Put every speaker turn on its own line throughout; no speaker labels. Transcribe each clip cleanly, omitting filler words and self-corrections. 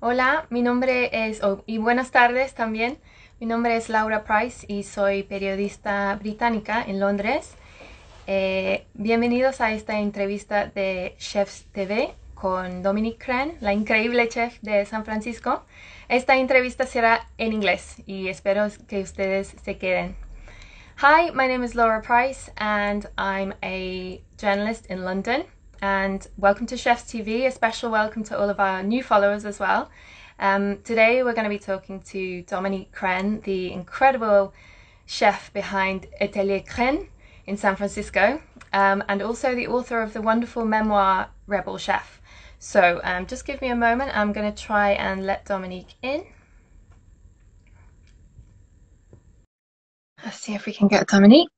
Hola, mi nombre es, y buenas tardes también. Mi nombre es Laura Price y soy periodista británica en Londres. Bienvenidos a esta entrevista de Chefs TV con Dominique Crenn, la increíble chef de San Francisco. Esta entrevista será en inglés y espero que ustedes se queden. Hi, my name is Laura Price and I'm a journalist in London. And welcome to Chefs TV. A special welcome to all of our new followers as well. Today we're going to be talking to Dominique Crenn, the incredible chef behind Atelier Crenn in San Francisco, and also the author of the wonderful memoir Rebel Chef. So just give me a moment. I'm going to try and let Dominique in. Let's see if we can get Dominique.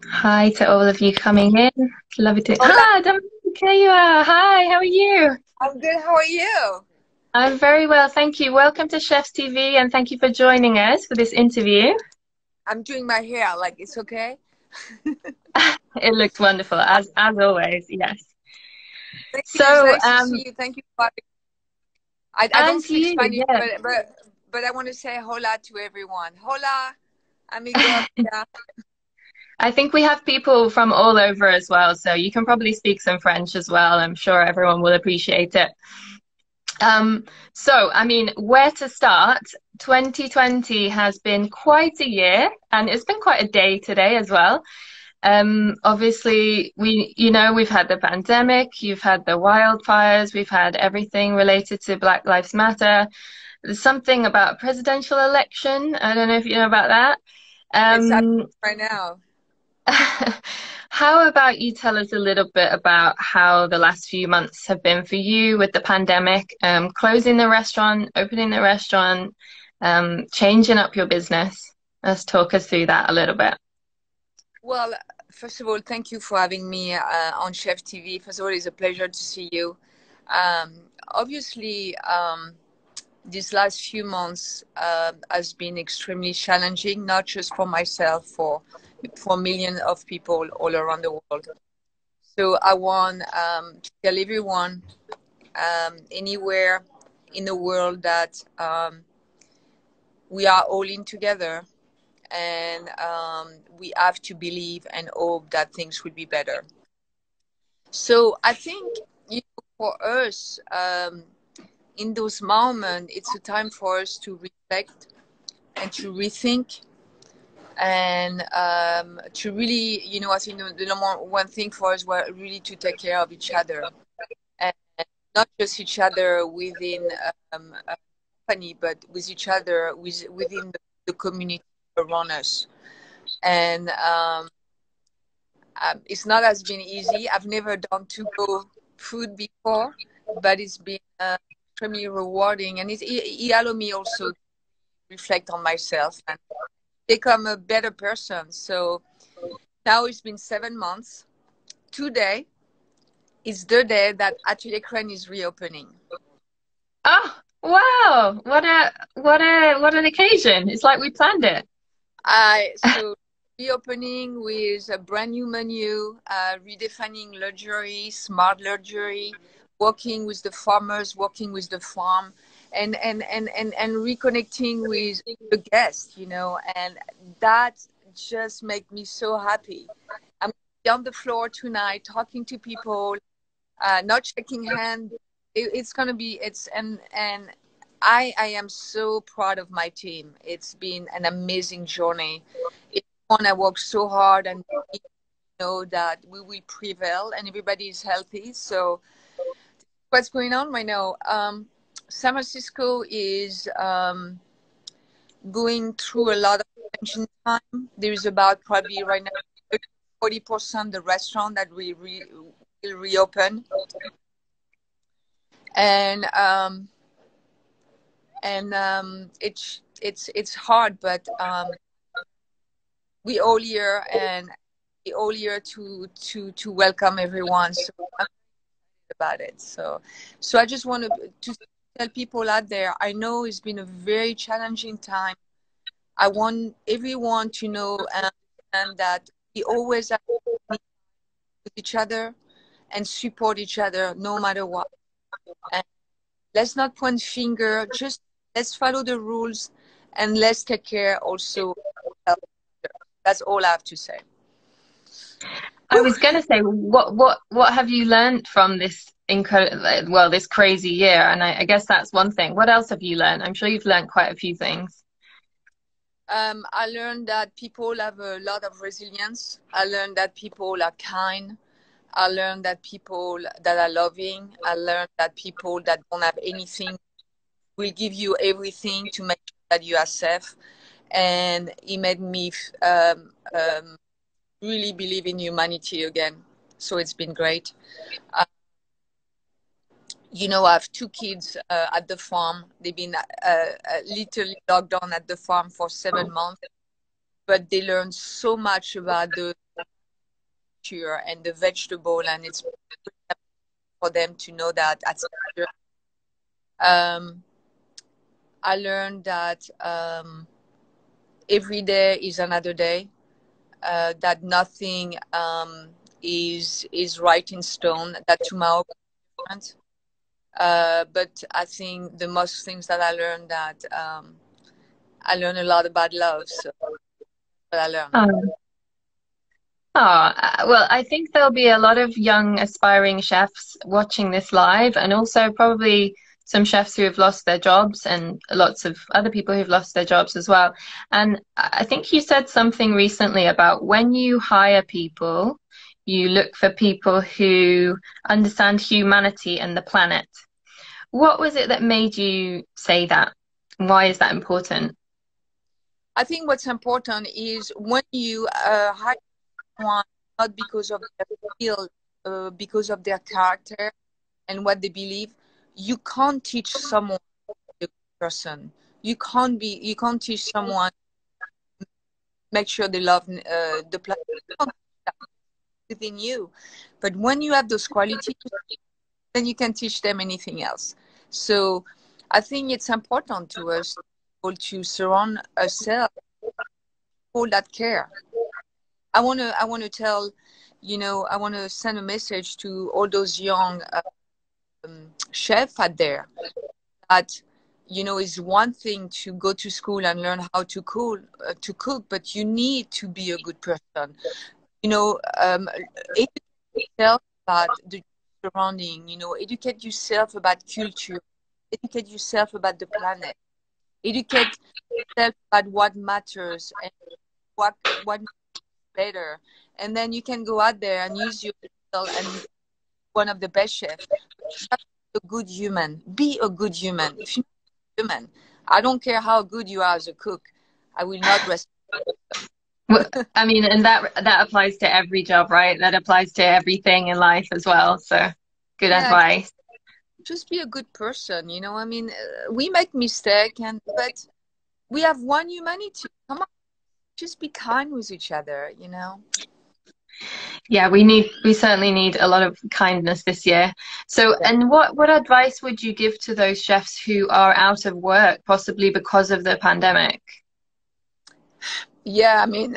Hi to all of you coming in. Love it.
Hola,
Ah, Dominique, there you are. Hi, how are you?
I'm good. How are you?
I'm very well, thank you. Welcome to Chefs TV and thank you for joining us for this interview.
I'm doing my hair. Like, it's okay?
It looks wonderful, as always, yes.
Thank you. It's
So,
nice to see you. Thank you for having I don't
and
speak
you,
Spanish,
yeah.
but I want to say hola to everyone. Hola, amigo, amiga.
I think we have people from all over as well, so you can probably speak some French as well. I'm sure everyone will appreciate it. So, I mean, where to start? 2020 has been quite a year, and it's been quite a day today as well. Obviously, we've had the pandemic, you've had the wildfires, we've had everything related to Black Lives Matter. There's something about a presidential election. I don't know if you know about that.
It's happening
Um,
right now.
How about you tell us a little bit about how the last few months have been for you with the pandemic, closing the restaurant, opening the restaurant, changing up your business? Let's talk us through that a little bit.
Well, first of all, thank you for having me on Chef TV. First of all, it's a pleasure to see you. Obviously, these last few months has been extremely challenging, not just for myself, for millions of people all around the world. So I want to tell everyone anywhere in the world that we are all in together, and we have to believe and hope that things will be better. So I think, for us, in those moments, it's a time for us to reflect and to rethink and to really, I think the number one thing for us was really to take care of each other, and not just each other within a company, but with each other within the community around us. And it's not as been easy. I've never done to go food before, but it's been extremely rewarding, and it allowed me also to reflect on myself and become a better person. So now it's been 7 months. Today is the day that Atelier Crenn is reopening.
Oh, wow. What an occasion. It's like we planned it.
So reopening with a brand new menu, redefining luxury, smart luxury, working with the farmers, working with the farm, and reconnecting with the guests, and that just make me so happy. I'm on the floor tonight talking to people, not shaking hands. It's gonna be and I am so proud of my team. It's been an amazing journey. It's one I worked so hard, and know that we will prevail and everybody is healthy. So what's going on right now? San Francisco is going through a lot of tension time. There is about probably right now 40% the restaurant that will reopen, and it's hard, but we all here, and we all here to welcome everyone. So I'm excited about it. So I just want to tell people out there, I know it's been a very challenging time. I want everyone to know and understand that we always have to be with each other, and support each other no matter what. And let's not point finger, just let's follow the rules and let's take care also of others. That's all I have to say.
I was going to say, what have you learned from this this crazy year? And I guess that's one thing. What else have you learned? I'm sure you've learned quite a few things.
I learned that people have a lot of resilience. I learned that people are kind. I learned that people that are loving. I learned that people that don't have anything will give you everything to make sure that you are safe. And it made me really believe in humanity again. So it's been great. You know, I have two kids at the farm. They've been literally locked down at the farm for 7 months, but they learned so much about the nature and the vegetable, and it's for them to know that. I learned that every day is another day. That nothing is right in stone. That tomorrow is different. But I think the most things that I learned that I learned a lot about love. So what I learned.
Well, I think there'll be a lot of young aspiring chefs watching this live, and also probably some chefs who have lost their jobs and lots of other people who've lost their jobs as well. And I think you said something recently about when you hire people, you look for people who understand humanity and the planet. What was it that made you say that? Why is that important?
I think what's important is when you hire someone, not because of their skill, because of their character and what they believe, you can't teach someone a person. You can't teach someone make sure they love the planet within you. But when you have those qualities, then you can teach them anything else. So I think it's important to us to surround ourselves with people that care. I want to tell, I want to send a message to all those young chefs out there that, it's one thing to go to school and learn how to cook, but you need to be a good person. Educate yourself about the surrounding, educate yourself about culture, educate yourself about the planet, educate yourself about what matters and what better, and then you can go out there and use your skill and one of the best chefs. A good human. Be a good human. If you're not a human, I don't care how good you are as a cook, I will not respect you.
Well, I mean, and that applies to every job, right? That applies to everything in life as well. So good advice.
Just be a good person, I mean, we make mistakes, but we have one humanity. Come on, just be kind with each other,
Yeah, we certainly need a lot of kindness this year. So, and what advice would you give to those chefs who are out of work, possibly because of the pandemic?
Yeah, I mean,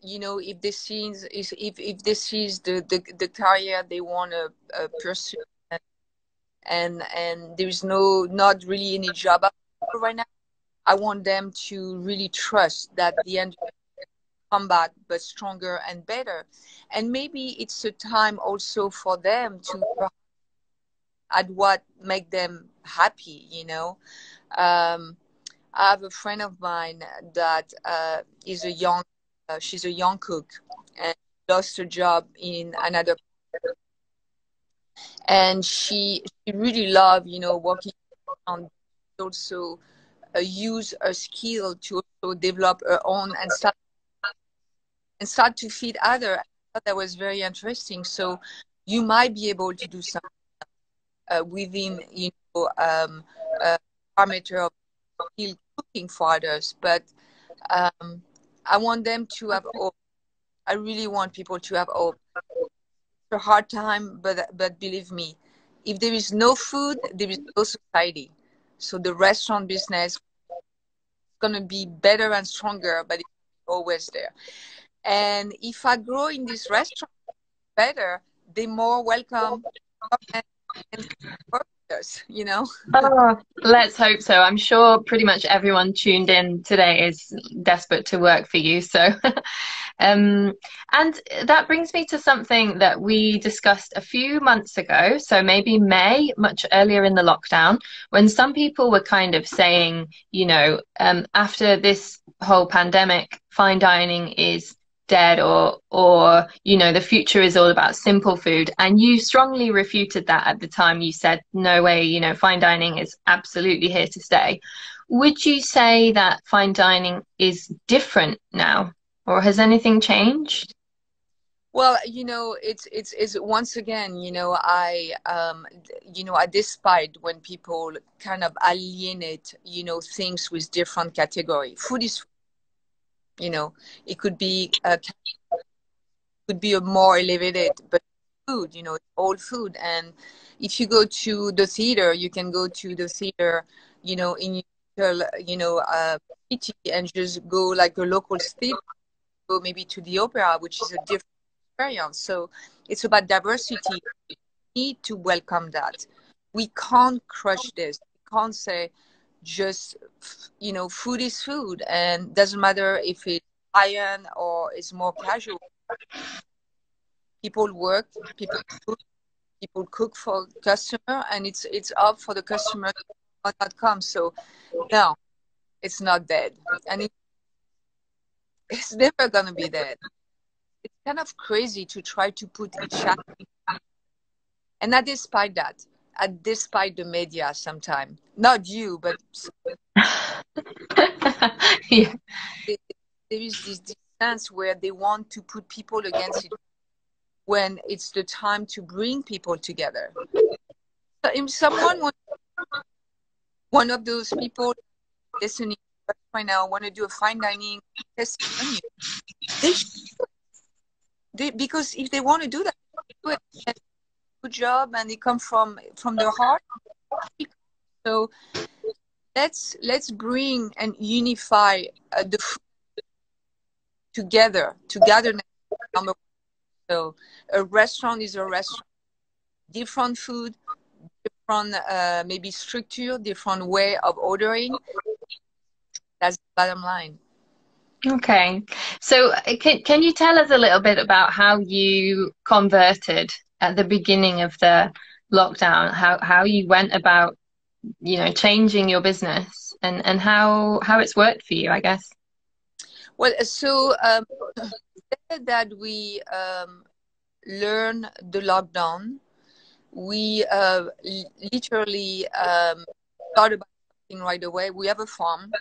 if this is the career they want to pursue, and there is not really any job right now, I want them to really trust that the end will come back, but stronger and better. And maybe it's a time also for them to at what make them happy. I have a friend of mine that is she's a young cook and lost her job in another, and she really loved, working on, also use her skill to also develop her own and start to feed others. I thought that was very interesting. So you might be able to do something within, parameter of still cooking for others. But I want them to have hope. I really want people to have hope. It's a hard time, but believe me, if there is no food, there is no society. So the restaurant business is going to be better and stronger, but it's always there. And if I grow in this restaurant better, they're more welcome and workers, you know.
Oh, let's hope so. I'm sure pretty much everyone tuned in today is desperate to work for you. So, um, and that brings me to something that we discussed a few months ago. So maybe May, much earlier in the lockdown, when some people were kind of saying, after this whole pandemic, fine dining is dead, or the future is all about simple food, and you strongly refuted that at the time. You said no way, fine dining is absolutely here to stay. Would you say that fine dining is different now, or has anything changed?
Well, it's once again, I despite when people kind of alienate, things with different category. Food is, it could be a more elevated, but food, it's all food. And if you go to the theater, you can go to the theater, in your, city, and just go like a local theater, go maybe to the opera, which is a different experience. So it's about diversity. We need to welcome that. We can't crush this. We can't say just, food is food, and doesn't matter if it's high-end or it's more casual. People work, people cook for customer, and it's up for the customer to not come. So no, it's not dead, and it's never gonna be dead. It's kind of crazy to try to put each other, and I despite that. I despite the media sometimes. Not you, but
Yeah.
there is this sense where they want to put people against it when it's the time to bring people together. So if someone, one of those people listening right now, want to do a fine dining tasting menu, they should, because if they want to do that, do it. And good job, and they come from their heart. So let's bring and unify the food together, togetherness. Number one. So a restaurant is a restaurant. Different food, different maybe structure, different way of ordering. That's the bottom line.
Okay. So can you tell us a little bit about how you converted at the beginning of the lockdown, how you went about, changing your business, and how it's worked for you, I guess.
Well, so that we learn the lockdown, we literally thought about something right away. We have a farm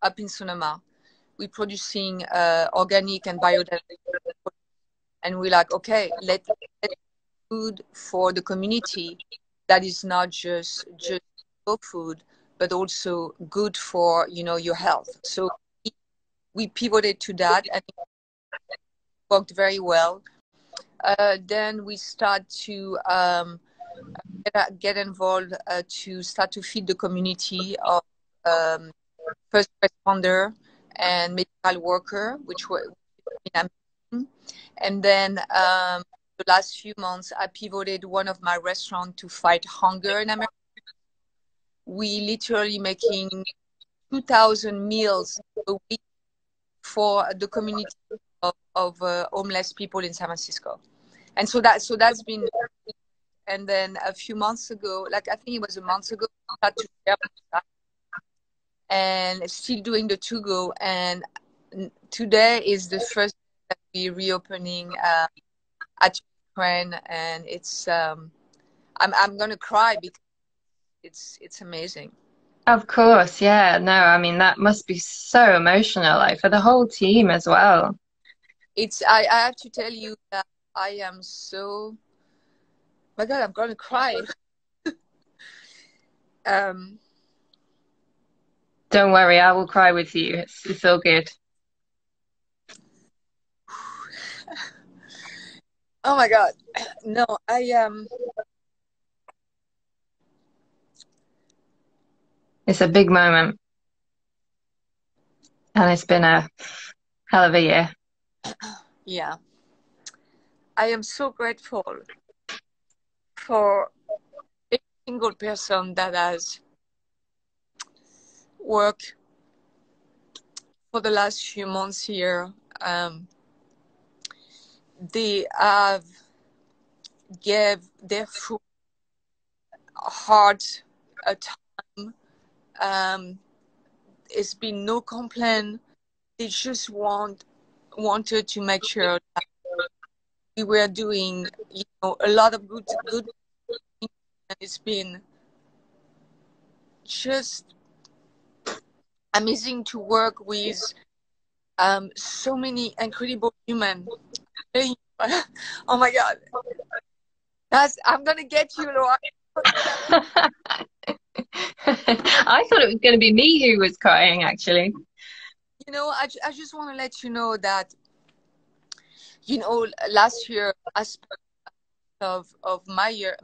up in Sonoma. We're producing organic and biodynamic, and we're like, okay, let food for the community that is not just food, but also good for your health. So we pivoted to that, and it worked very well. Then we start to get involved to start to feed the community of first responder and medical worker, which were amazing. And then the last few months, I pivoted one of my restaurants to fight hunger in America. We literally making 2,000 meals a week for the community of homeless people in San Francisco. And so that's been. And then a few months ago, like I think it was a month ago, I started to share that, and still doing the to go. And today is the first that we're reopening Atelier Crenn, and it's I'm gonna cry because it's amazing.
Of course, yeah. No, I mean that must be so emotional, like for the whole team as well.
I have to tell you that I am so, my God, I'm gonna cry. um
Don't worry, I will cry with you. It's all good.
Oh my God. No,
It's a big moment, and it's been a hell of a year.
Yeah, I am so grateful for every single person that has worked for the last few months here. They have gave their full heart a time. It's been no complaint. They just wanted to make sure that we were doing, a lot of good things. And it's been just amazing to work with so many incredible human. Oh my God, I'm gonna get you, Laura.
I thought it was going to be me who was crying, actually.
I just want to let you know that, last year I spent of my year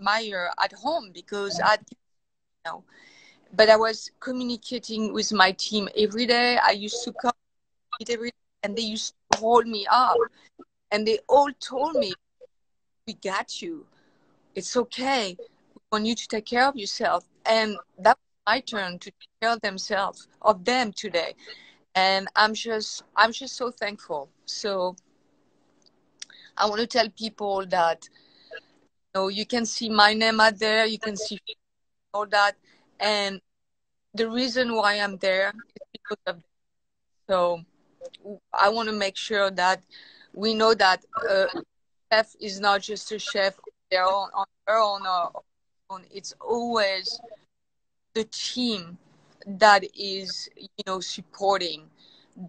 at home because but I was communicating with my team every day. I used to come every day, and they used to hold me up, and they all told me, "We got you. It's okay. We want you to take care of yourself." And that was my turn to take care of them today. And I'm just so thankful. So I want to tell people that, you can see my name out there, you can see all that, and the reason why I'm there is because of them. So I want to make sure that we know that chef is not just a chef on her own. It's always the team that is, supporting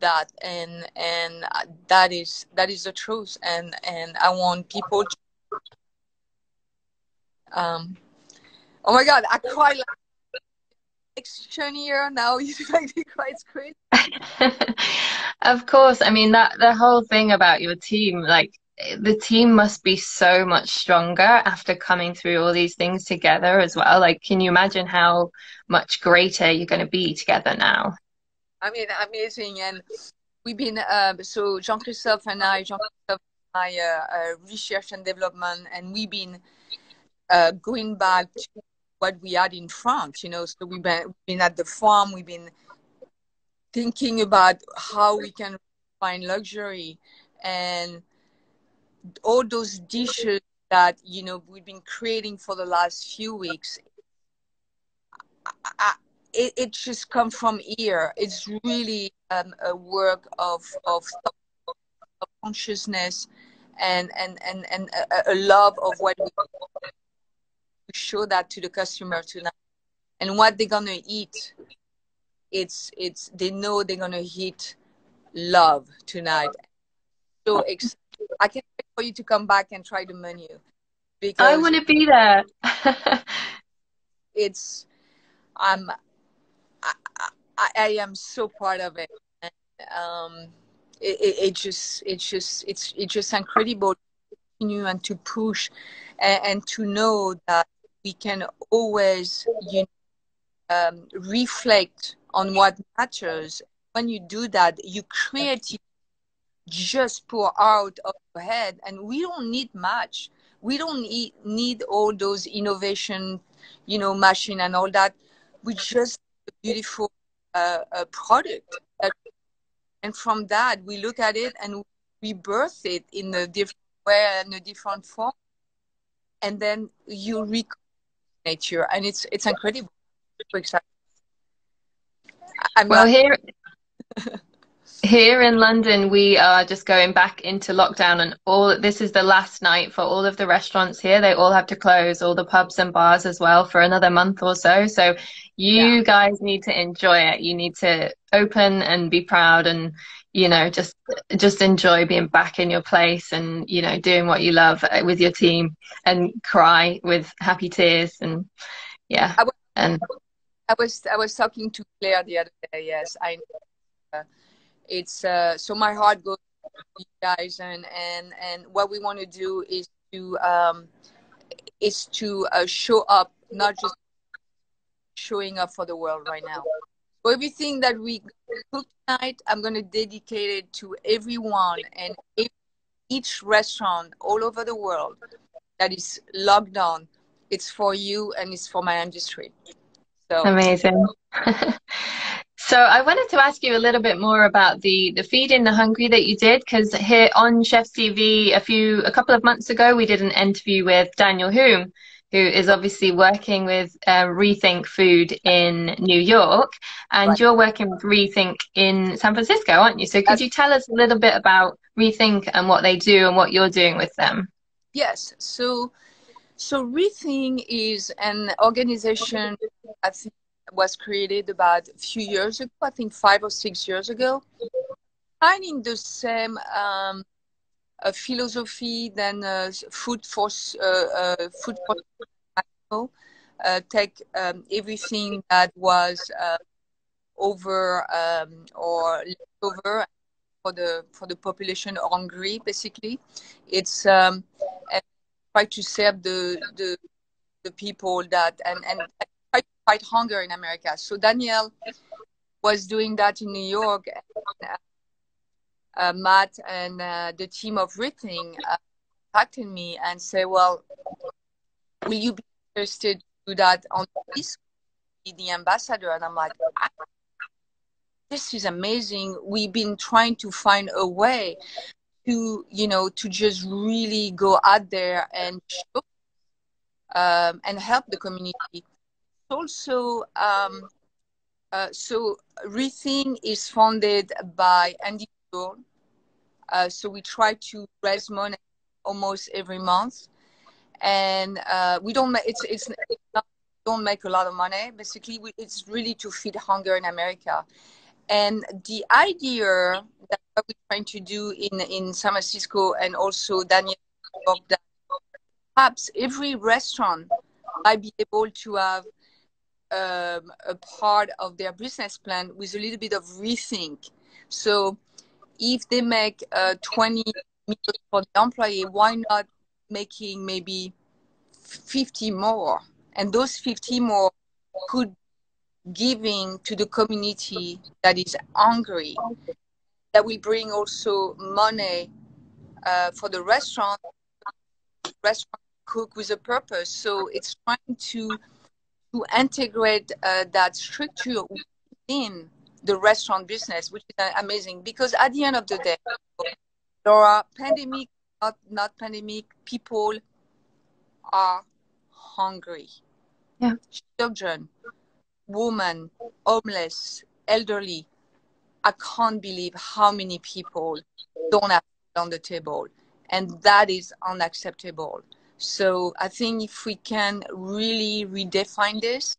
that, and that is the truth. And I want people to, um oh my God, I cry like action here now. You make me cry. It's crazy.
Of course. I mean, that the whole thing about your team, like the team must be so much stronger after coming through all these things together as well. Like, can you imagine how much greater you're going to be together now?
I mean, amazing. And we've been so Jean-Christophe and Jean-Christophe, my research and development, and we've been going back to what we had in France. So we've been at the farm. We've been thinking about how we can find luxury, and all those dishes that we've been creating for the last few weeks. It just come from here. It's really a work of consciousness, and a love of what we show that to the customer tonight, and what they're gonna eat. It's they know they're gonna eat love tonight. So excited. I can't wait for you to come back and try the menu,
I
because
want to be there.
it's I'm I am so proud of it. And, it's just incredible to continue and to push, and to know that we can always reflect on what matters. When you do that, you create, just pour out of your head, and we don't need much. We don't need all those innovation, machine and all that. We just need a beautiful product, and from that we look at it and we birth it in a different way, in a different form, and then you reconnect nature, and it's incredible. So excited. I'm
Well,
like,
here in London, we are just going back into lockdown, and this is the last night for all of the restaurants here. They all have to close, all the pubs and bars as well, for another month or so. So
yeah.
you guys need to enjoy it. You need to open and be proud, and just enjoy being back in your place, and doing what you love with your team, and cry with happy tears, and yeah.
I was,
And
I was talking to Claire the other day. Yes, I know. It's so my heart goes to you guys, and what we want to do is to show up, not just showing up for the world right now. So everything that we cook tonight, I'm going to dedicate it to everyone and each restaurant all over the world that is locked down. It's for you and it's for my industry. So
Amazing. So I wanted to ask you a little bit more about the Feeding the Hungry that you did, because here on Chef's TV a couple of months ago we did an interview with Daniel Hume, who is obviously working with Rethink Food in New York, and
right.
you're working with Rethink in San Francisco, aren't you? So could you tell us a little bit about Rethink and what they do and what you're doing with them?
Yes. So Rethink is an organization I think was created about a few years ago, I think 5 or 6 years ago, finding the same philosophy than food for animal. Take everything that was over or leftover for the population hungry. Basically, it's and try to serve the people that and try to fight hunger in America. So Daniel was doing that in New York. And, Matt and the team of Rethink contacted me and say, "Well, will you be interested to do that on this? Be the ambassador?" And I'm like, "This is amazing. We've been trying to find a way to, to just really go out there and show and help the community." Also, so Rethink is funded by individual. So we try to raise money almost every month, and we don't make it's not, don't make a lot of money. Basically, it's really to feed hunger in America. And the idea that we're trying to do in San Francisco and also Daniel, that perhaps every restaurant might be able to have a part of their business plan with a little bit of rethink. So if they make 20 meals for the employee, why not making maybe 50 more? And those 50 more could giving to the community that is hungry. That will bring also money for the restaurant cook with a purpose. So it's trying to integrate that structure within the restaurant business, which is amazing. Because at the end of the day, Laura, pandemic, not pandemic, people are hungry.
Yeah.
Children, women, homeless, elderly. I can't believe how many people don't have food on the table. And that is unacceptable. So I think if we can really redefine this,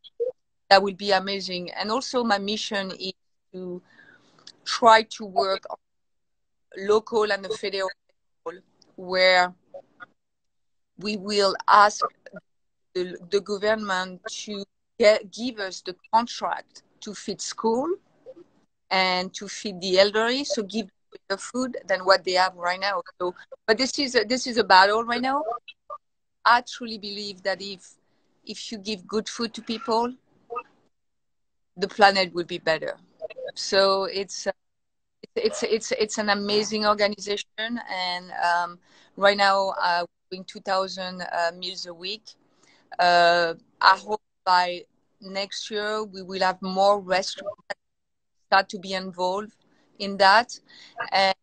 that would be amazing. And also my mission is to try to work on local and the federal level, where we will ask the government to give us the contract to feed school and to feed the elderly, so give better food than what they have right now. So, but this is a battle right now. I truly believe that if you give good food to people, the planet will be better. So it's an amazing organization, and right now we're doing 2,000 meals a week. I hope by next year we will have more restaurants that start to be involved in that, and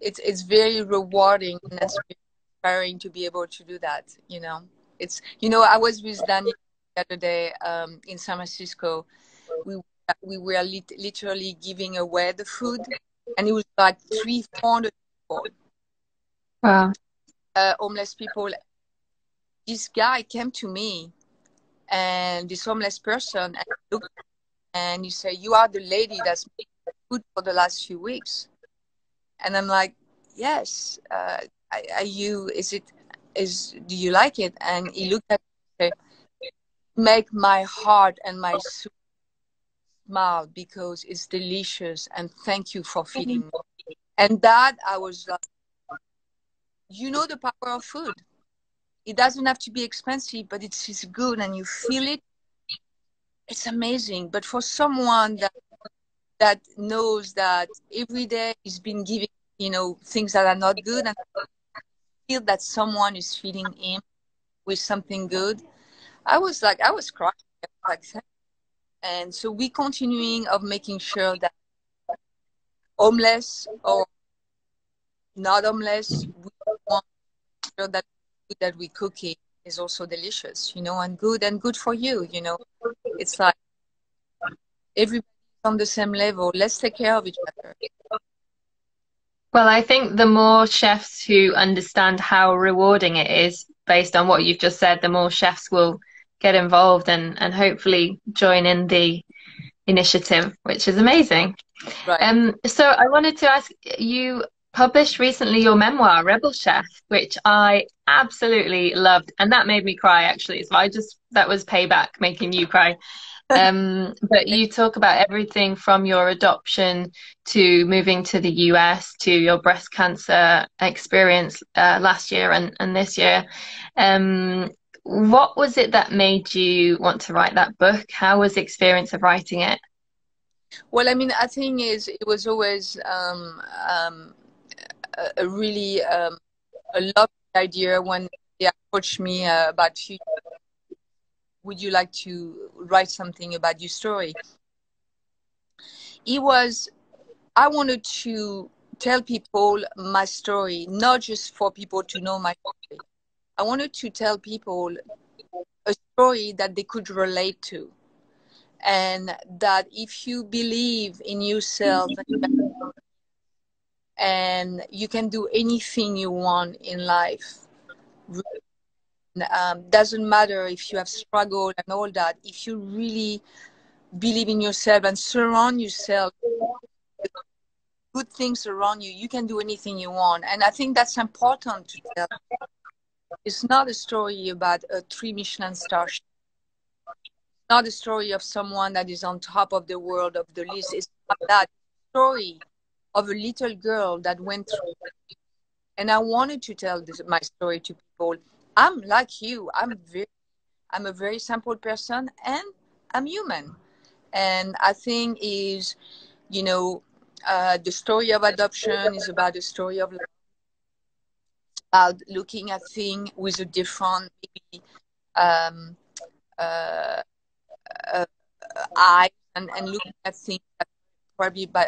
it's very rewarding and inspiring to be able to do that. It's I was with Daniel the other day in San Francisco. We were literally giving away the food, and it was like 300-400 people.
Wow.
Homeless people. This guy came to me, and this homeless person, and looked, and he said, "You are the lady that's making food for the last few weeks." And I'm like, "Yes. Are you? Do you like it?" And he looked at me and said, "Make my heart and my soul smile because it's delicious, and thank you for feeding me." And that I was like, the power of food. It doesn't have to be expensive, but it's good, and you feel it. it's amazing. But for someone that knows that every day he's been giving, you know, things that are not good, and feel that someone is feeding him with something good, I was crying. Like, and so we continuing of making sure that homeless or not homeless, we want to make sure that the food that we cooking is also delicious, you know, and good for you, you know. It's like everybody's on the same level. Let's take care of each other.
Well, I think the more chefs who understand how rewarding it is, based on what you've just said, the more chefs will get involved and hopefully join in the initiative, which is amazing.
Right.
So I wanted to ask, you published recently your memoir, Rebel Chef, which I absolutely loved, and that made me cry actually. So that was payback making you cry. But you talk about everything from your adoption to moving to the US to your breast cancer experience last year and this year. What was it that made you want to write that book? How was the experience of writing it?
Well, I mean, I think it was always a really a lovely idea when they approached me about future. Would you like to write something about your story? I wanted to tell people my story, not just for people to know my story. I wanted to tell people a story that they could relate to. And that if you believe in yourself and you can do anything you want in life, doesn't matter if you have struggled and all that, if you really believe in yourself and surround yourself with good things around you, you can do anything you want. And I think that's important to tell. It's not a story about a 3 Michelin star chef. It's not a story of someone that is on top of the world of the list. It's not that. Story of a little girl that went through. And I wanted to tell my story to people. I'm like you. I'm a very simple person, and I'm human. And I think you know, the story of adoption is about the story of life, about looking at things with a different, maybe, um, uh, eyes, and looking at things that probably by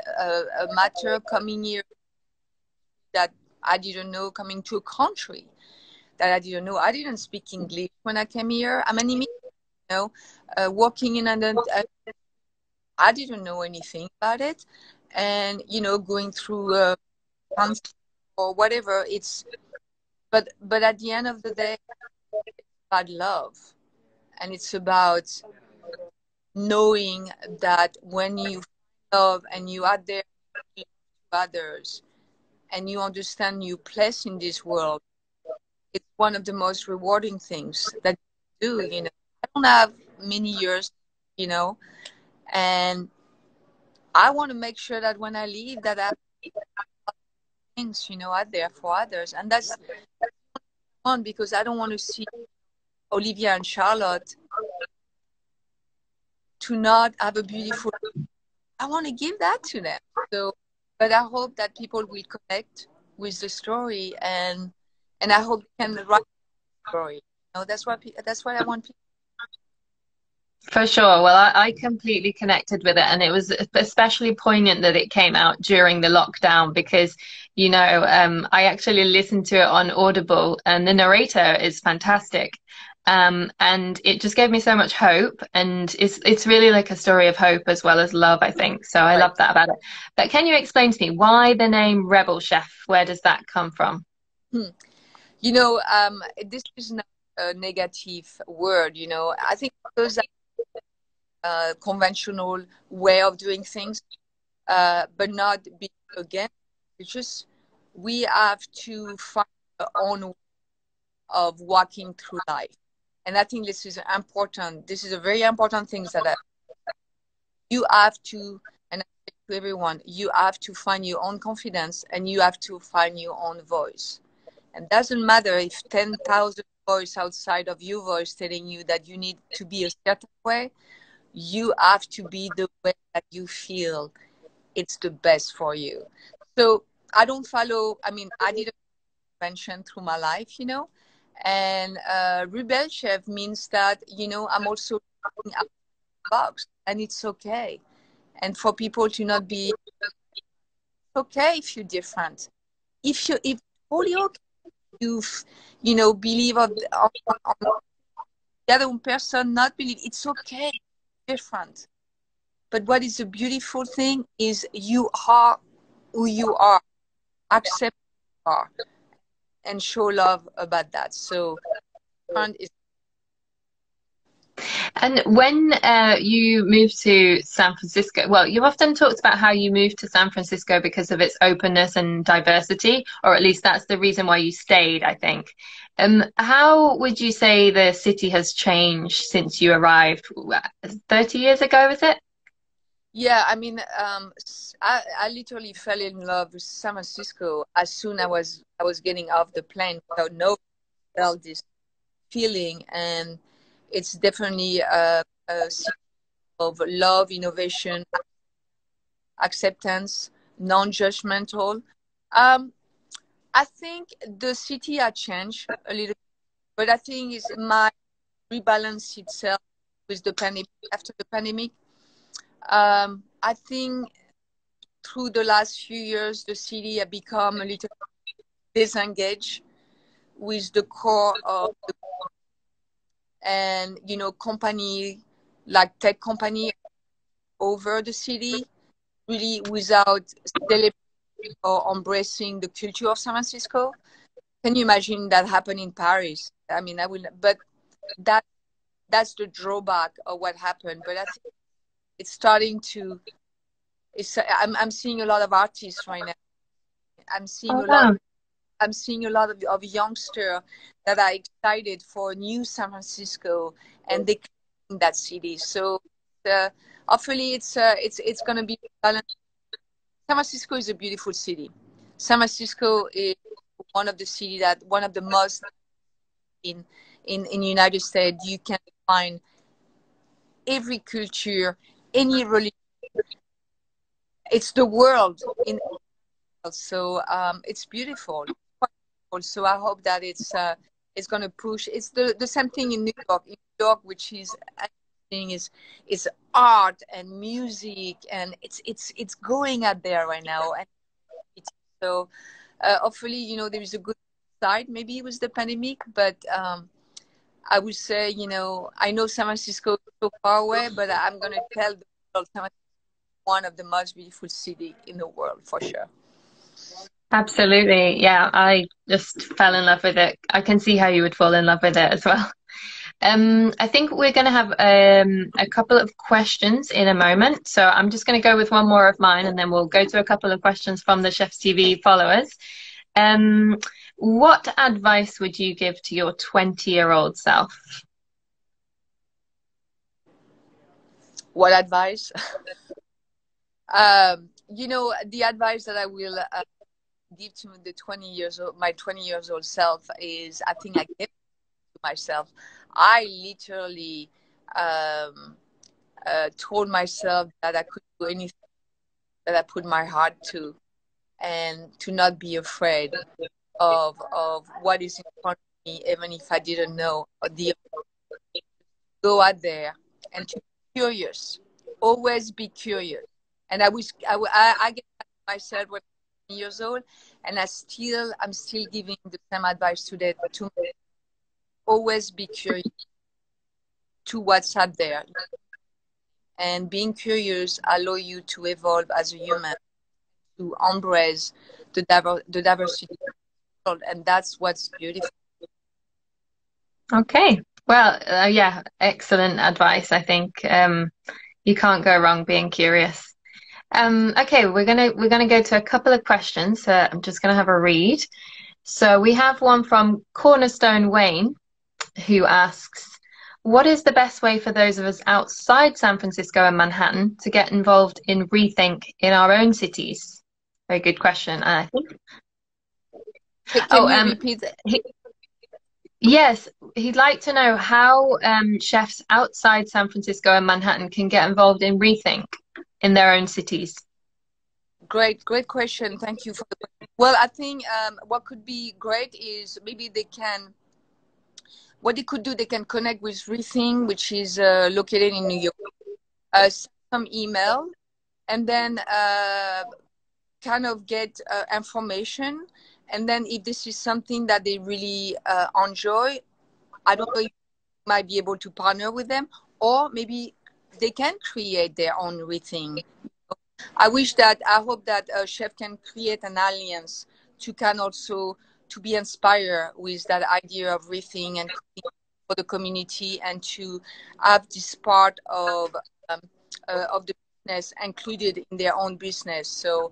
a matter coming here that I didn't know, coming to a country that I didn't know. I didn't speak English when I came here. I'm an immigrant, you know, working in I didn't know anything about it. And, you know, going through or whatever, but at the end of the day, it's about love. And it's about knowing that when you love and you are there to others and you understand your place in this world, it's one of the most rewarding things that you do, you know. I don't have many years, you know, and I want to make sure that when I leave that I have things, you know, out there for others. And that's fun because I don't want to see Olivia and Charlotte to not have a beautiful, I want to give that to them. So, but I hope that people will connect with the story, and I hope they can write the story. You know, that's what I want people.
For sure. Well, I completely connected with it, and it was especially poignant that it came out during the lockdown because, you know, I actually listened to it on Audible, and the narrator is fantastic. And it just gave me so much hope, and it's really like a story of hope as well as love, I think. So I
Right.
love that about it. But can you explain to me why the name Rebel Chef? Where does that come from?
You know, this is not a negative word, you know. I think those are conventional way of doing things, but not be against. It's just we have to find our own way of walking through life. And I think this is important. This is a very important thing that you have to, and I say to everyone, you have to find your own confidence and you have to find your own voice. And doesn't matter if 10,000 voices outside of your voice telling you that you need to be a certain way, You have to be the way that you feel it's the best for you. So I don't follow, I mean, I didn't mention through my life, you know, and rebel chef means that, you know, I'm also thinking out of the box, and it's okay. And for people to not be okay if you're different. If totally okay, you know, believe on the other person, not believe, it's okay, different. But what is a beautiful thing is you are who you are, accept who you are, and show love about that. So, is.
And when you moved to San Francisco, well, you've often talked about how you moved to San Francisco because of its openness and diversity, or at least that's the reason why you stayed, I think. How would you say the city has changed since you arrived 30 years ago, was it?
Yeah, I mean, I literally fell in love with San Francisco as soon as I was getting off the plane without knowing all this feeling, and it's definitely a city of love, innovation, acceptance, non-judgmental. I think the city had changed a little bit, but I think it's my rebalance itself with the pandemic. After the pandemic, I think through the last few years, the city had become a little disengaged with the core of the, and you know, company like tech company over the city, really without celebrating or embracing the culture of San Francisco. Can you imagine that happen in Paris? I mean, I will, but that that's the drawback of what happened. But I think it's starting to. I'm seeing a lot of artists right now. I'm seeing
Oh,
a lot.
wow.
I'm seeing a lot of youngsters that are excited for new San Francisco, and they in that city. So hopefully it's going to be balanced. San Francisco is a beautiful city. San Francisco is one of the city that one of the most in United States. You can find every culture, any religion. It's the world in. So it's beautiful. So I hope that it's going to push. It's the same thing in New York. In New York, which is thing is art and music, and it's going out there right now. And so hopefully, you know, there is a good side maybe with the pandemic, but I would say, you know, I know San Francisco is so far away, but I'm going to tell the world San Francisco is one of the most beautiful city in the world for sure.
Absolutely. Yeah, I just fell in love with it. I can see how you would fall in love with it as well. I think we're going to have a couple of questions in a moment. So I'm just going to go with one more of mine, and then we'll go to a couple of questions from the Chefs TV followers. What advice would you give to your 20-year-old self?
What advice? You know, the advice that I will give to the 20 years old, my 20 years old self is, I think I gave to myself. I literally told myself that I could do anything that I put my heart to, and to not be afraid of what is in front of me, even if I didn't know. Go out there and to be curious. Always be curious. And I get myself when I'm 20 years old, and I'm still giving the same advice today to me. Always be curious to what's out there, and being curious allow you to evolve as a human, to embrace the diversity of the world, and that's what's beautiful.
Okay. Well, yeah, excellent advice. I think you can't go wrong being curious. Okay, we're gonna go to a couple of questions. So I'm just gonna have a read. So we have one from Cornerstone Wayne, who asks, what is the best way for those of us outside San Francisco and Manhattan to get involved in Rethink in our own cities? Very good question. And I think.
Can you repeat that?
Yes, he'd like to know how chefs outside San Francisco and Manhattan can get involved in Rethink in their own cities.
Great question. Thank you for the question. Well, I think what could be great is maybe what they could do, they can connect with Rethink, which is located in New York, send some email, and then kind of get information. And then if this is something that they really enjoy, I don't know if you might be able to partner with them, or maybe they can create their own Rethink. I hope that a chef can create an alliance to can also to be inspired with that idea of rethink and cooking for the community, and to have this part of the business included in their own business. So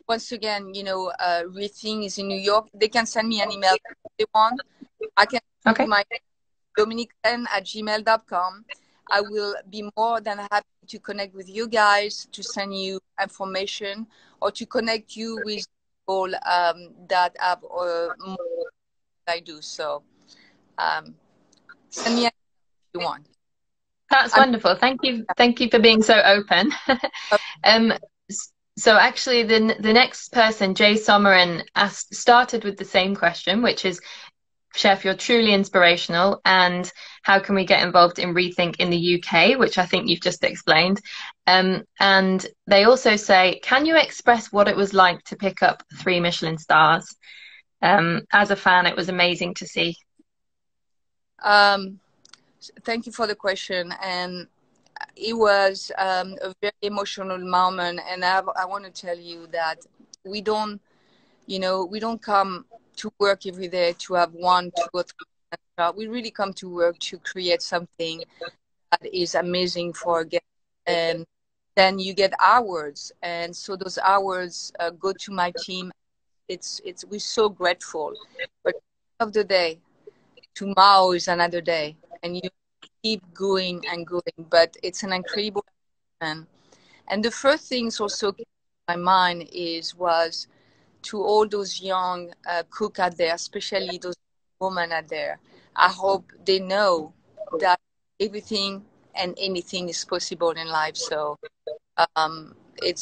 once again, Rethink is in New York. They can send me an email if they want. I can
Okay.
my dominiquecrenn@gmail.com. I will be more than happy to connect with you guys, to send you information, or to connect you with people that have more than I do. So send me an email if you want.
That's
I'm,
wonderful. Thank you. Thank you for being so open. Um, so actually the next person, Jay Somerin, started with the same question, which is, Chef, you're truly inspirational, and how can we get involved in Rethink in the UK, which I think you've just explained. And they also say, can you express what it was like to pick up 3 Michelin stars? As a fan, it was amazing to see.
Thank you for the question. And it was a very emotional moment. And I want to tell you that we don't come to work every day to have 1, 2, or 3. We really come to work to create something that is amazing for a guest. And then you get awards. And so those awards go to my team. We're so grateful. But at the end of the day, tomorrow is another day, and you keep going and going. But it's an incredible event. And the first things also came to my mind was to all those young cooks out there, especially those women out there. I hope they know that everything and anything is possible in life. So it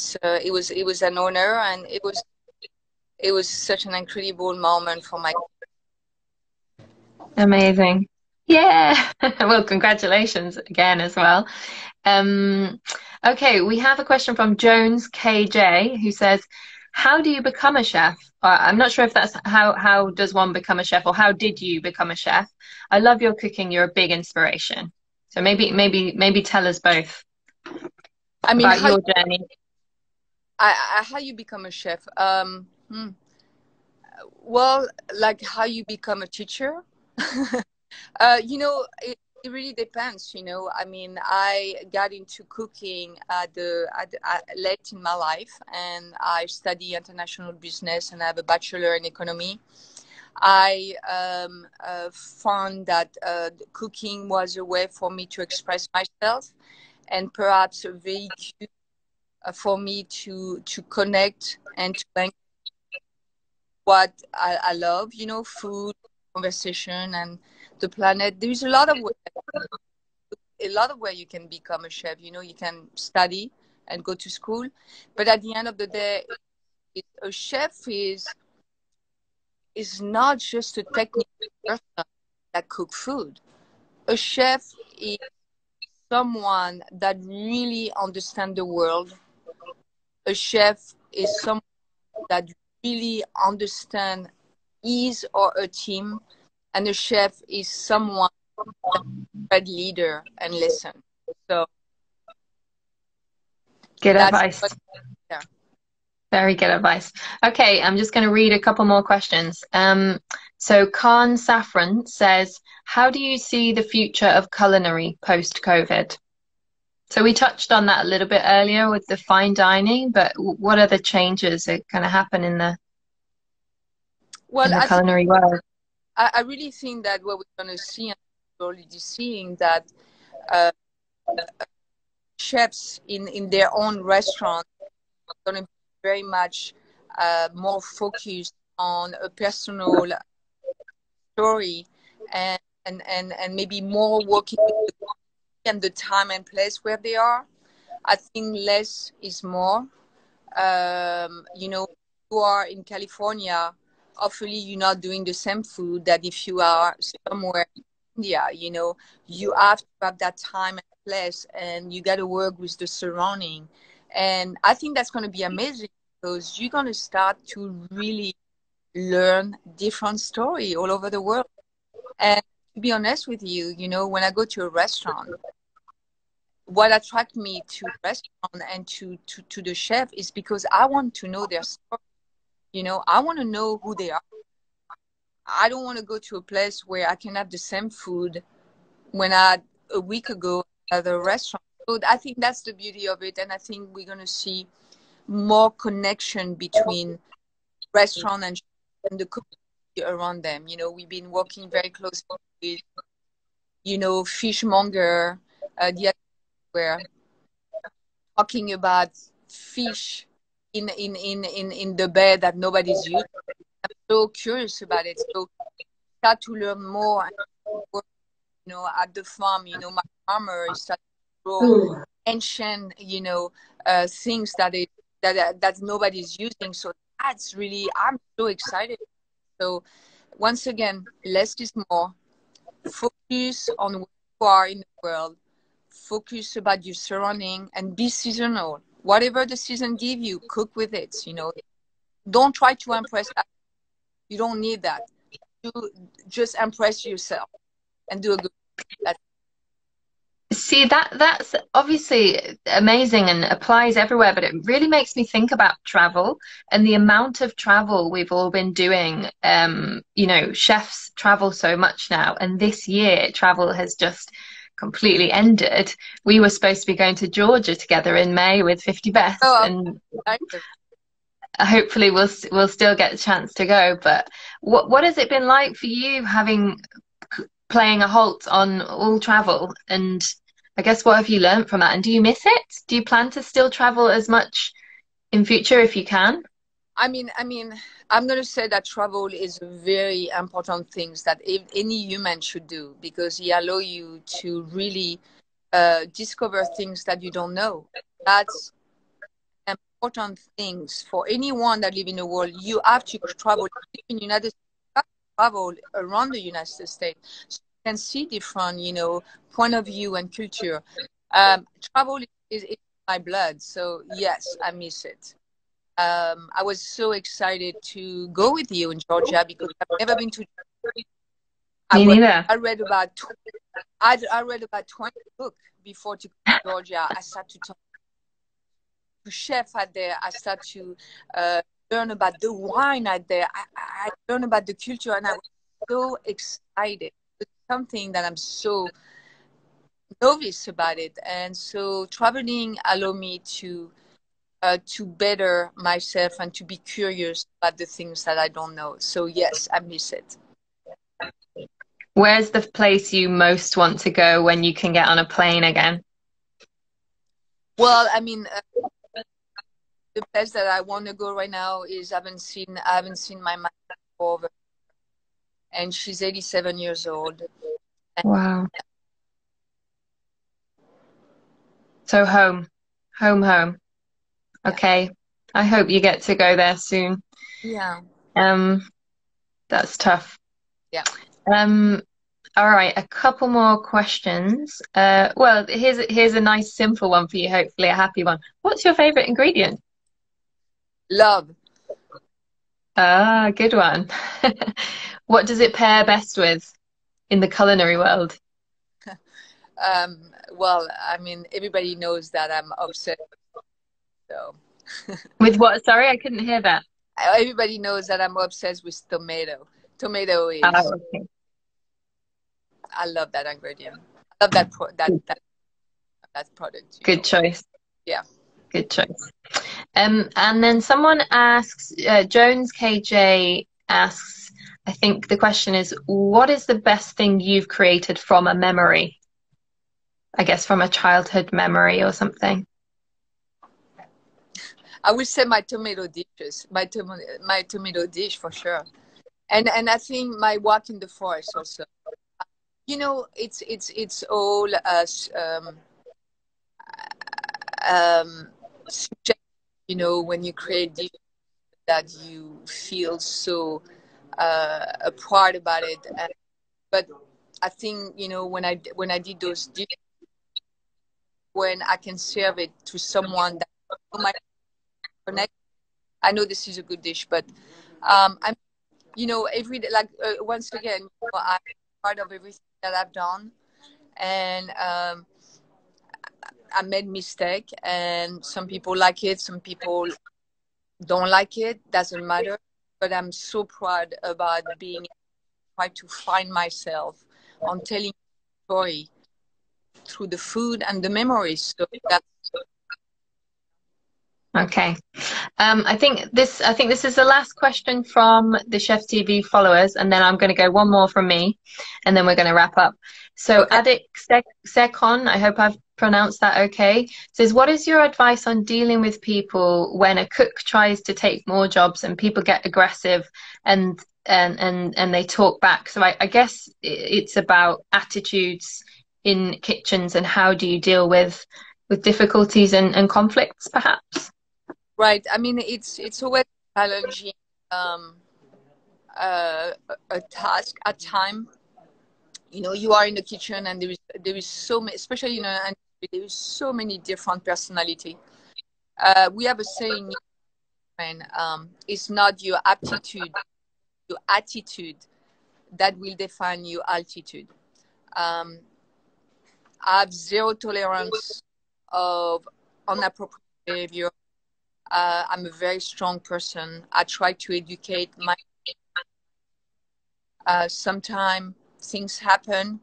was an honor, and it was such an incredible moment for my.
Amazing. Yeah. Well, congratulations again as well. Okay, we have a question from Jones KJ, who says, how do you become a chef? I'm not sure if that's how does one become a chef, or how did you become a chef? I love your cooking. You're a big inspiration. So maybe tell us both about your journey.
How you become a chef? Well, like how you become a teacher. It really depends. I mean, I got into cooking late in my life, and I study international business, and I have a bachelor in economy. I found that cooking was a way for me to express myself, and perhaps a vehicle for me to connect and to learn what I love, food, conversation, and the planet. There's a lot of way you can become a chef. You can study and go to school, but at the end of the day, a chef is not just a technical person that cook food. A chef is someone that really understands the world. A chef is someone that really understands his or a team, and a chef is someone that leader and listen. So
Good
that's
advice.
Yeah.
Very good advice. Okay, I'm just going to read a couple more questions. So Khan Saffron says, how do you see the future of culinary post-COVID? So we touched on that a little bit earlier with the fine dining, but what are the changes that going to happen in the culinary world?
I really think that what we're going to see, and we're already seeing that chefs in their own restaurant are going to be very much more focused on a personal story, and maybe more working with the and the time and place where they are. I think less is more. You know, if you are in California, hopefully you're not doing the same food that if you are somewhere in India. You know, you have to have that time and place, and you got to work with the surrounding. And I think that's going to be amazing because you're going to start to really learn different story all over the world. And to be honest with you, you know, when I go to a restaurant, what attracts me to restaurant and to the chef is because I want to know their story. You know, I want to know who they are. I don't want to go to a place where I can have the same food when I a week ago at a restaurant. So I think that's the beauty of it, and I think we're going to see more connection between restaurant and the community around them. You know, we've been working very closely with, you know, fishmonger, the where talking about fish in the bed that nobody's using. I'm so curious about it. So start to learn more and work, you know, at the farm. You know, my farmer is starting to grow ancient, you know, things that nobody's using. So that's really, I'm so excited. So once again, less is more. Focus on where you are in the world. Focus about your surrounding and be seasonal. Whatever the season give you, cook with it. You know, don't try to impress. You don't need that. You just impress yourself and do a good. That's
See, that's obviously amazing and applies everywhere, but it really makes me think about travel and the amount of travel we've all been doing. You know, chefs travel so much now, and this year travel has just completely ended. We were supposed to be going to Georgia together in May with 50 Best, and hopefully we'll still get a chance to go. But what has it been like for you having playing a halt on all travel? And I guess what have you learned from that? And do you miss it? Do you plan to still travel as much in future if you can?
I mean, I'm going to say that travel is a very important thing that any human should do because it allows you to really discover things that you don't know. That's important things for anyone that live in the world. You have to travel in the United States, you have to travel around the United States so you can see different, you know, point of view and culture. Travel is in my blood, so yes, I miss it. I was so excited to go with you in Georgia because I've never been to Georgia.
Me neither.
I read about 20 books before to go to Georgia. I started to talk to chef out there. I started to learn about the wine out there. I learned about the culture, and I was so excited. It's something that I'm so novice about it, and so traveling allowed me to better myself and to be curious about the things that I don't know. So yes, I miss it.
Where's the place you most want to go when you can get on a plane again?
Well, I mean, the place that I want to go right now is I haven't seen my mom over, and she's 87 years old.
Wow. So home. Okay. I hope you get to go there soon.
Yeah.
That's tough.
Yeah.
All right, a couple more questions. Well, here's a nice simple one for you, hopefully a happy one. What's your favorite ingredient?
Love.
Ah, good one. What does it pair best with in the culinary world?
Well, I mean, everybody knows that I'm obsessed. So.
With what? Sorry, I couldn't hear that.
Everybody knows that I'm obsessed with tomato. Tomato is.
Oh, okay.
I love that ingredient. I love that product.
Good choice.
Yeah.
Good choice. And then someone asks, Jones KJ asks, I think the question is, what is the best thing you've created from a memory? I guess from a childhood memory or something.
I would say my tomato dishes, my tomato dish for sure. And I think my walk in the forest also. You know, it's all subjective. You know, when you create dishes that you feel so proud about it. But I think, you know, when I did those dishes, when I can serve it to someone that might connect. I know this is a good dish, but I'm, you know, every day, like once again, you know, I'm part of everything that I've done, and I made mistake, and some people like it, some people don't like it. Doesn't matter. But I'm so proud about being try to find myself on telling a story through the food and the memories. So that's
Okay. I think this is the last question from the Chef TV followers, and then I'm going to go one more from me, and then we're going to wrap up. So
okay.
Sekon, I hope I've pronounced that okay, says, what is your advice on dealing with people when a cook tries to take more jobs and people get aggressive and they talk back? So I guess it's about attitudes in kitchens, and how do you deal with difficulties and conflicts, perhaps?
Right. I mean, it's always challenging, um, a task at time. You know, you are in the kitchen, and there is so many, especially you know, and there is so many different personality. We have a saying, when it's not your aptitude, your attitude that will define your altitude. Um, I have zero tolerance of inappropriate behavior. I'm a very strong person. I try to educate my. Sometimes things happen.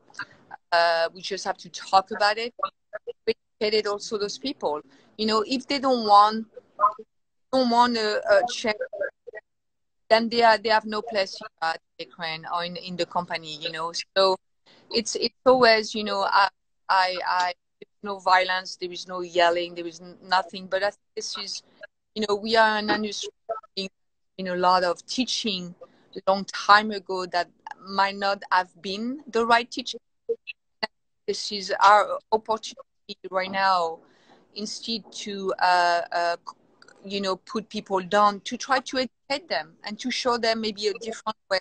We just have to talk about it. We educated also those people. You know, if they don't want a change, then they have no place at Atelier Crenn or in the company. You know, so it's always, you know, there's no violence, there is no yelling, there is nothing. But I think this is, you know, we are an industry in a lot of teaching a long time ago that might not have been the right teaching. This is our opportunity right now, instead to you know, put people down, to try to educate them and to show them maybe a different way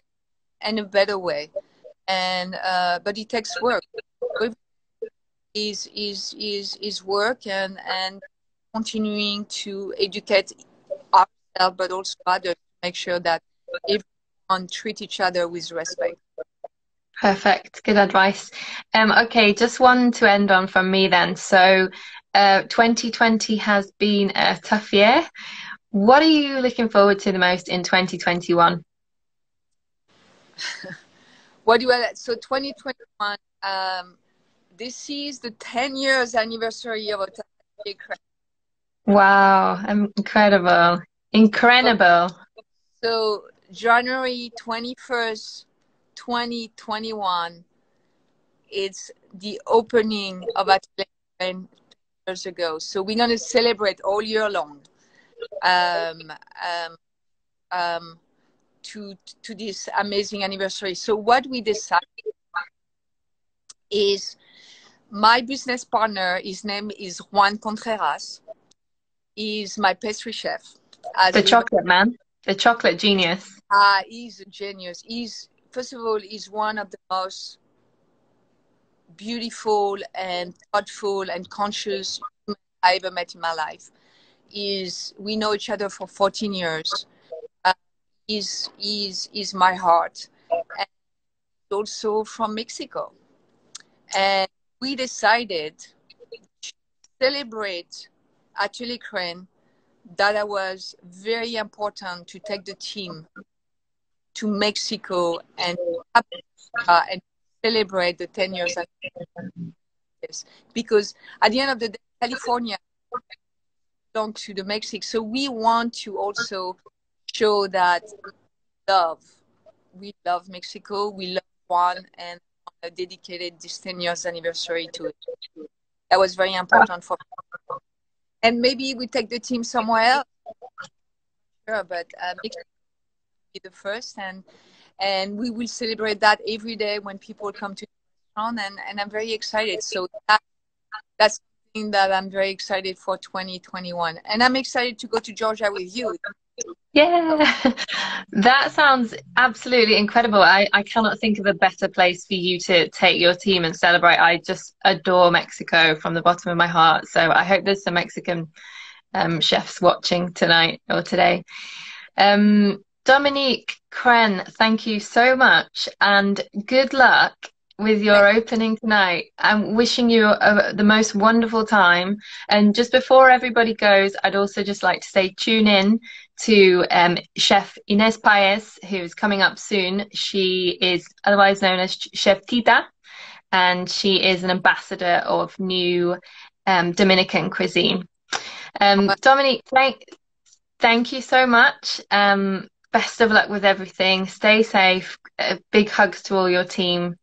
and a better way. And but it takes work. Is work, and continuing to educate ourselves, but also others, to make sure that everyone treat each other with respect.
Perfect. Good advice. Okay, just one to end on from me then. So, 2020 has been a tough year. What are you looking forward to the most in 2021?
What do I? So 2021. This is the 10 years anniversary of Atelier Crenn.
Wow, incredible. Incredible.
So January 21st, 2021, it's the opening of Atelier Crenn years ago. So we're going to celebrate all year long, um, um, um, to this amazing anniversary. So what we decided is, my business partner, his name is Juan Contreras, is my pastry chef.
The
As you know,
chocolate man, the chocolate genius.
he's a genius. He's, first of all, he's one of the most beautiful and thoughtful and conscious human I ever met in my life. We know each other for 14 years. Is my heart, and also from Mexico. And we decided to celebrate Atelier Crenn, that it was very important to take the team to Mexico and celebrate the 10 years of this. Because at the end of the day, California belongs to the Mexico. So we want to also show that love. We love Mexico. We love Juan, and dedicated this 10 years anniversary to it. That was very important for me. And maybe we take the team somewhere else. Sure, but Mexico will be the first. And we will celebrate that every day when people come to the restaurant, and I'm very excited. So that's something that I'm very excited for 2021. And I'm excited to go to Georgia with you.
Yeah, that sounds absolutely incredible. I cannot think of a better place for you to take your team and celebrate. I just adore Mexico from the bottom of my heart. So I hope there's some Mexican chefs watching tonight or today. Dominique Crenn, thank you so much and good luck with your opening tonight. I'm wishing you the most wonderful time. And just before everybody goes, I'd also just like to say tune in to Chef Inés Paez, who's coming up soon. She is otherwise known as Chef Tita, and she is an ambassador of new Dominican cuisine. Dominique, thank you so much. Best of luck with everything. Stay safe. Big hugs to all your team,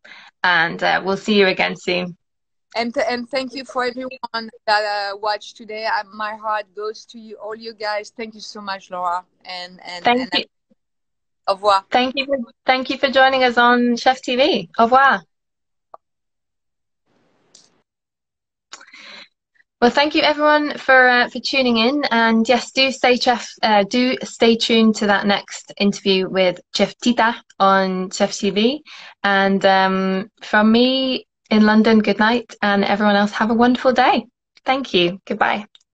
and we'll see you again soon.
And thank you for everyone that watched today. My heart goes to you, all you guys. Thank you so much, Laura. And
thank you.
Au revoir.
Thank you for joining us on Chef TV. Au revoir. Well, thank you everyone for tuning in, and yes, do stay tuned to that next interview with Chef Tita on Chef TV. And from me in London, good night, and everyone else have a wonderful day. Thank you. Goodbye.